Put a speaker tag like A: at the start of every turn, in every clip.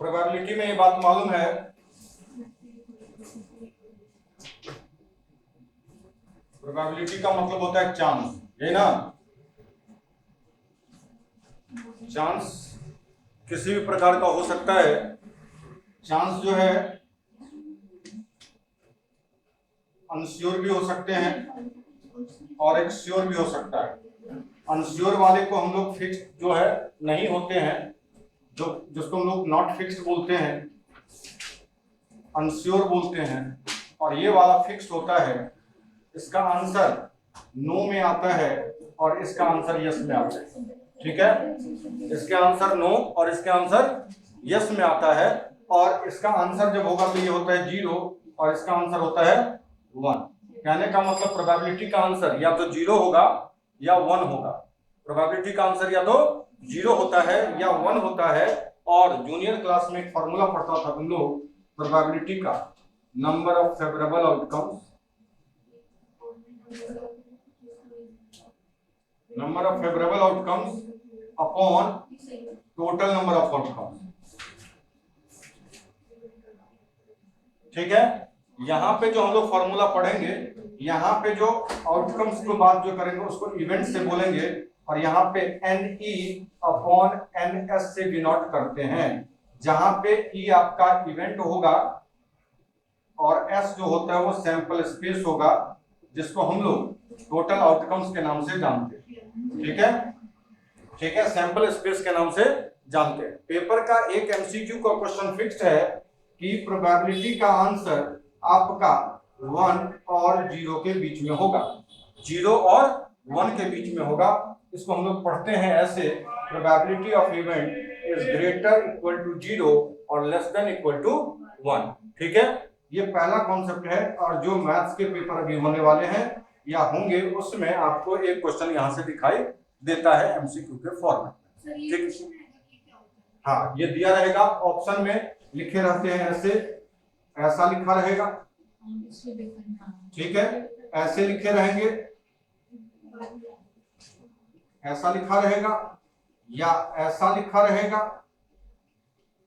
A: Probability में ये बात मालूम है, प्रोबेबिलिटी का मतलब होता है चांस, यही ना। चांस किसी भी प्रकार का हो सकता है। चांस जो है अनश्योर भी हो सकते हैं और एक श्योर भी हो सकता है। अनश्योर वाले को हम लोग फिक्स्ड जो है नहीं होते हैं, जो जिसको हम लोग नॉट फिक्स्ड बोलते हैं, अनश्योर बोलते हैं, और ये वाला फिक्स्ड होता है। इसका आंसर नो में आता है और इसका आंसर यस में आता है। ठीक है, इसके आंसर नो और इसके आंसर यस में आता है, और इसका आंसर जब होगा तो ये होता है 0 और इसका आंसर होता है 1। कहने का मतलब प्रोबेबिलिटी का आंसर या तो 0 होगा या 1 होगा। प्रोबेबिलिटी का आंसर या तो 0 होता है या 1 होता है। और जूनियर क्लास में एक फॉर्मूला पढ़ता था तुम लोग प्रोबेबिलिटी का, number of favourable outcomes, number of favourable outcomes upon total number of outcomes. ठीक है, यहां पे जो हम लोग फॉर्मूला पढ़ेंगे, यहां पे जो आउटकम्स को बात जो करेंगे उसको इवेंट से बोलेंगे, और यहां पे NE अपॉन NS से डिनोट करते हैं, जहां पे E आपका इवेंट होगा और S जो होता है वो सैंपल स्पेस होगा, जिसको हम लोग टोटल आउटकम्स के नाम से जानते हैं। ठीक है, ठीक है, सैंपल स्पेस के नाम से जानते हैं। पेपर का एक MCQ का क्वेश्चन फिक्स्ड है कि प्रोबेबिलिटी का आंसर आपका 1 और 0 के बीच में होगा, 0 और 1 के बीच में होगा। इसको हम लोग पढ़ते हैं ऐसे, probability of event is greater equal to 0 और लेस देन इक्वल टू 1। ठीक है, ये पहला कॉन्सेप्ट है, और जो मैथ्स के पेपर अभी होने वाले हैं या होंगे उसमें आपको एक क्वेश्चन यहां से दिखाई देता है MCQ के फॉर्म में। ठीक, हाँ, ये दिया रहेगा ऑप्शन में, लिखे रहते हैं ऐसे, ऐसा लिखा रहेगा। ठीक है, ऐसे लिखे रहेंगे, ऐसा लिखा रहेगा या ऐसा लिखा रहेगा,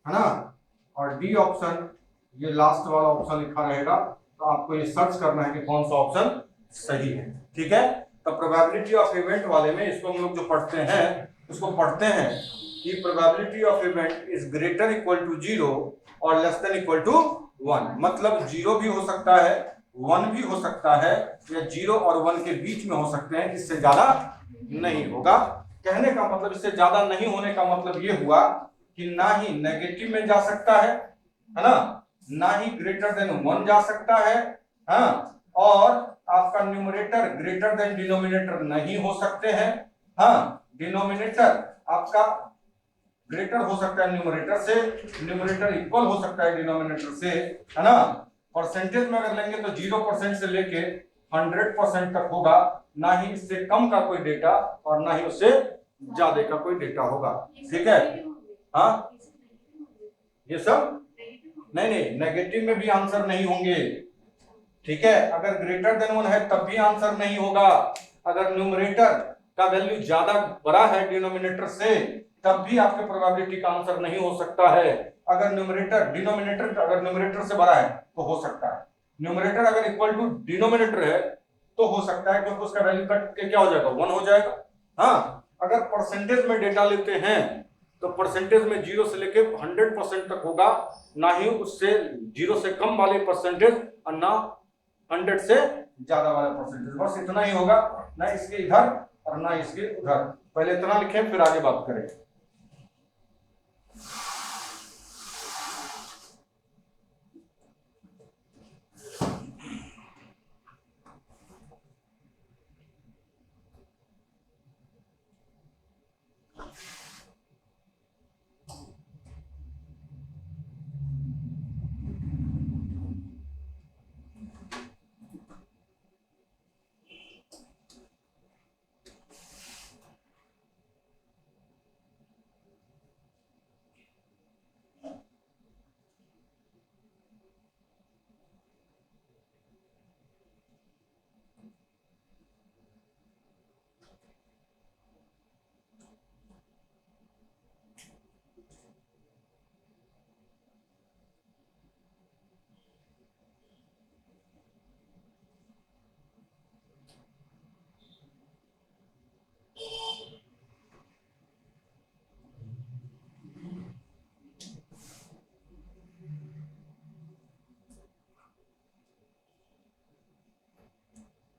A: है ना। और डी ऑप्शन, ये लास्ट वाला ऑप्शन लिखा रहेगा, तो आपको ये सर्च करना है कि कौन सा ऑप्शन सही है। ठीक है, तो प्रोबेबिलिटी ऑफ इवेंट वाले में इसको हम लोग जो पढ़ते हैं उसको पढ़ते हैं कि probability of event is greater equal to 0 और लेस देन इक्वल टू 1। मतलब 0 भी हो सकता है, 1 भी हो सकता है, या 0 और 1 के बीच में हो सकते हैं, इससे ज्यादा नहीं होगा। कहने का मतलब इससे ज्यादा नहीं होने का मतलब ये हुआ कि ना ही नेगेटिव में जा सकता है ना, ना ही ग्रेटर देन 1 जा सकता है, हाँ, और आपका न्यूमरेटर ग्रेटर देन डिनोमिनेटर नहीं हो सकते हैं। हाँ, डिनोमिनेटर आपका ग्रेटर हो सकता है न्यूमरेटर से, न्यूमरेटर इक्वल हो सकता है डिनोमिनेटर से, है ना। परसेंटेज में अगर लेंगे तो 0% से लेके 100% तक होगा, ना ही इससे कम का कोई डेटा और ना ही उससे ज्यादा का कोई डेटा होगा। ठीक है, हाँ, ये सब नहीं नहीं, नेगेटिव में भी आंसर नहीं होंगे। ठीक है, अगर ग्रेटर देन 1 है तब भी आंसर नहीं होगा, अगर न्यूमरेटर का वैल्यू ज्यादा बड़ा है डिनोमिनेटर से तब भी आपके प्रोबेबिलिटी का आंसर नहीं हो सकता है। अगर न्यूमरेटर डिनोमिनेटर अगर न्यूमरेटर से बड़ा है तो हो सकता है, न्यूमरेटर अगर इक्वल टू डिनोमिनेटर है तो हो सकता है, क्योंकि उसका वैल्यू कट के क्या हो जाएगा, 1 हो जाएगा। हाँ, अगर परसेंटेज में डेटा लेते हैं तो परसेंटेज में 0 से लेके 100% तक होगा, ना ही उससे 0 से कम वाले परसेंटेज और ना 100 से ज्यादा वाला परसेंटेज। बस इतना ही होगा, ना इसके इधर और ना इसके उधर। पहले इतना लिखें फिर आगे बात करें।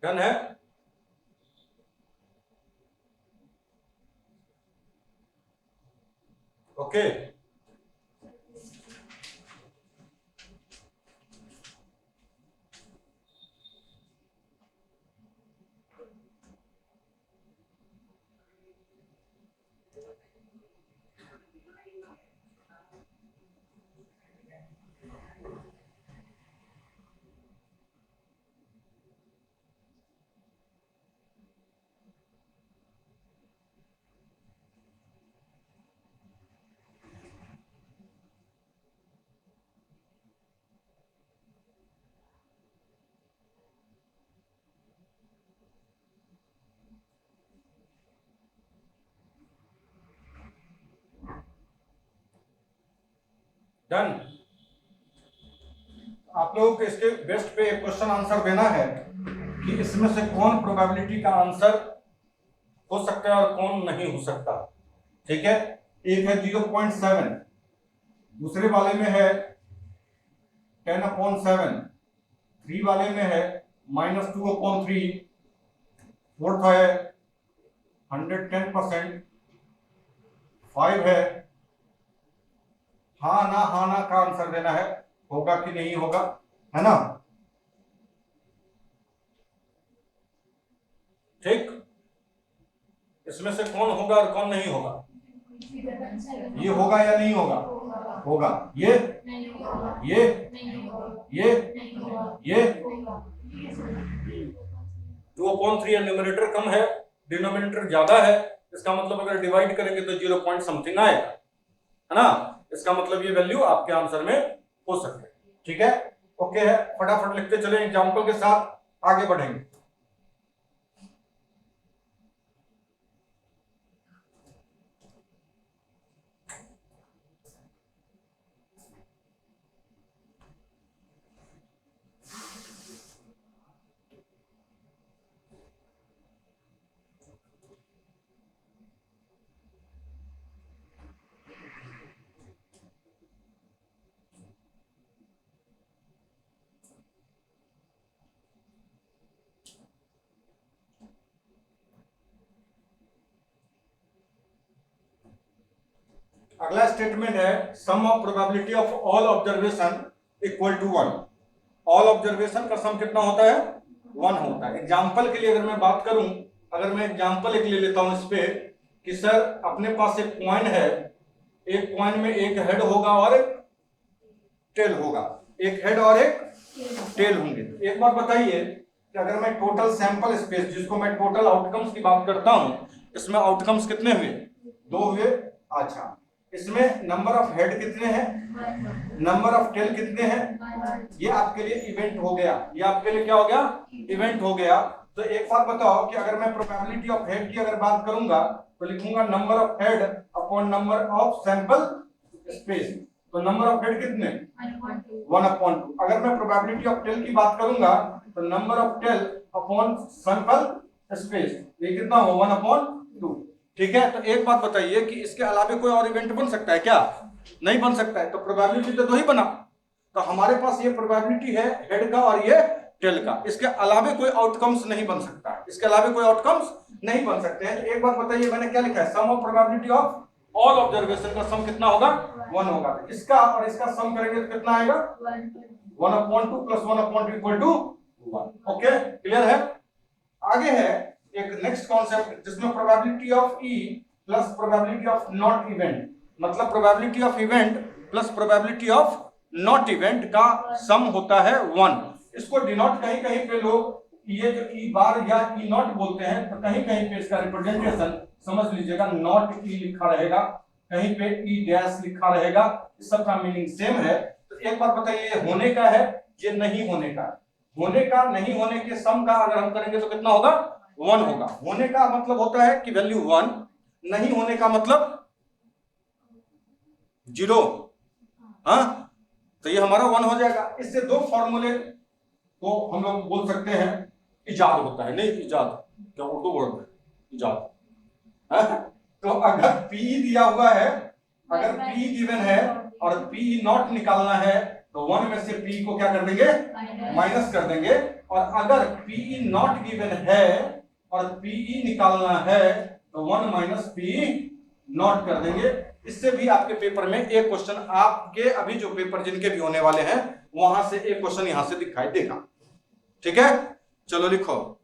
A: डन है। Okay done. आप लोगों को इसके बेस्ट पे एक क्वेश्चन आंसर देना है कि इसमें से कौन प्रोबेबिलिटी का आंसर हो सकता है और कौन नहीं हो सकता। ठीक है, एक है 0.7, दूसरे वाले में है 10/7, 3 वाले में है -2/3, फोर्थ है 110%, 5 है। हाँ ना का आंसर देना है, होगा कि नहीं होगा, है ना। ठीक, इसमें से कौन होगा और कौन नहीं होगा। ये होगा या नहीं होगा, होगा। ये 2/3 है, न्यूमरेटर कम है, डिनोमिनेटर ज्यादा है। इसका मतलब अगर डिवाइड करेंगे तो 0 पॉइंट समथिंग आएगा, है ना। इसका मतलब ये वैल्यू आपके आंसर में हो सकती है। ठीक है, ओके है। फटाफट लिखते चले, एग्जाम्पल के साथ आगे बढ़ेंगे। अगला स्टेटमेंट है sum of probability of all observation equal to 1। All observation का सम कितना होता है, 1 होता है। एग्जाम्पल के लिए अगर मैं बात करूं, अगर मैं एग्जाम्पल एक ले लेता हूं इस पे कि सर अपने पास एक कॉइन है, एक कॉइन में एक हेड होगा और एक टेल होगा, एक हेड और एक टेल होंगे। एक बात बताइए कि अगर मैं टोटल सैंपल स्पेस, जिसको मैं टोटल आउटकम्स की बात करता हूं, इसमें आउटकम्स कितने हुए, 2 हुए। अच्छा, इसमें नंबर ऑफ हेड कितने हैं, नंबर ऑफ टेल कितने हैं, ये आपके लिए इवेंट हो गया, ये आपके लिए क्या हो गया, इवेंट हो गया। तो एक बात बताओ कि अगर मैं प्रोबेबिलिटी ऑफ हेड की अगर बात करूंगा तो लिखूंगा number of head upon number of sample space. तो नंबर ऑफ हेड कितने, 1/2। अगर मैं प्रोबेबिलिटी ऑफ टेल की बात करूंगा तो number of tail upon sample space, ये कितना हो, 1/2। ठीक है, तो एक बात बताइए कि इसके अलावा कोई और इवेंट बन सकता है क्या, नहीं बन सकता है। तो प्रोबेबिलिटी तो 2 ही बना, तो हमारे पास ये प्रोबेबिलिटी है हेड का और ये टेल का, इसके अलावा कोई आउटकम्स नहीं बन सकता है, इसके अलावा कोई आउटकम्स नहीं बन सकते हैं। एक बात बताइए, मैंने क्या लिखा है, sum of probability of all observation का सम कितना होगा, 1 होगा। तो इसका और इसका सम करेंगे तो कितना आएगा, 1/2 plus 1/2 equal to 1। Okay, clear है। आगे है एक नेक्स्ट कॉन्सेप्ट जिसमें probability of E plus probability of not event, मतलब probability of event plus probability of not event का सम होता है 1। इसको डिनोट कहीं कहीं पे लोग ये जो ई बार या ई नॉट बोलते हैं, तो कहीं कहीं पे इसका रिप्रेजेंटेशन समझ लीजिएगा, नॉट ई लिखा रहेगा, कहीं पे ई डैश लिखा रहेगा, इस सब का मीनिंग सेम है। तो एक बात बताइए, ये होने का है, ये नहीं होने का। होने का नहीं होने के सम का अगर हम करेंगे तो कितना होगा, 1 होगा। होने का मतलब होता है कि वैल्यू 1, नहीं होने का मतलब 0। हाँ, तो ये हमारा 1 हो जाएगा। इससे 2 फॉर्मूले को हम लोग बोल सकते हैं इजाद होता है, नहीं इजाद क्या उर्दू वर्ड है, इजाद। तो अगर P दिया हुआ है, अगर P गिवन है और P नॉट निकालना है तो 1 में से P को क्या कर देंगे, माइनस कर देंगे। और अगर PE नॉट गिवन है और PE निकालना है तो 1 माइनस PE नॉट कर देंगे। इससे भी आपके पेपर में एक क्वेश्चन, आपके अभी जो पेपर जिनके भी होने वाले हैं वहां से एक क्वेश्चन यहां से दिखाई देगा। ठीक है, चलो लिखो।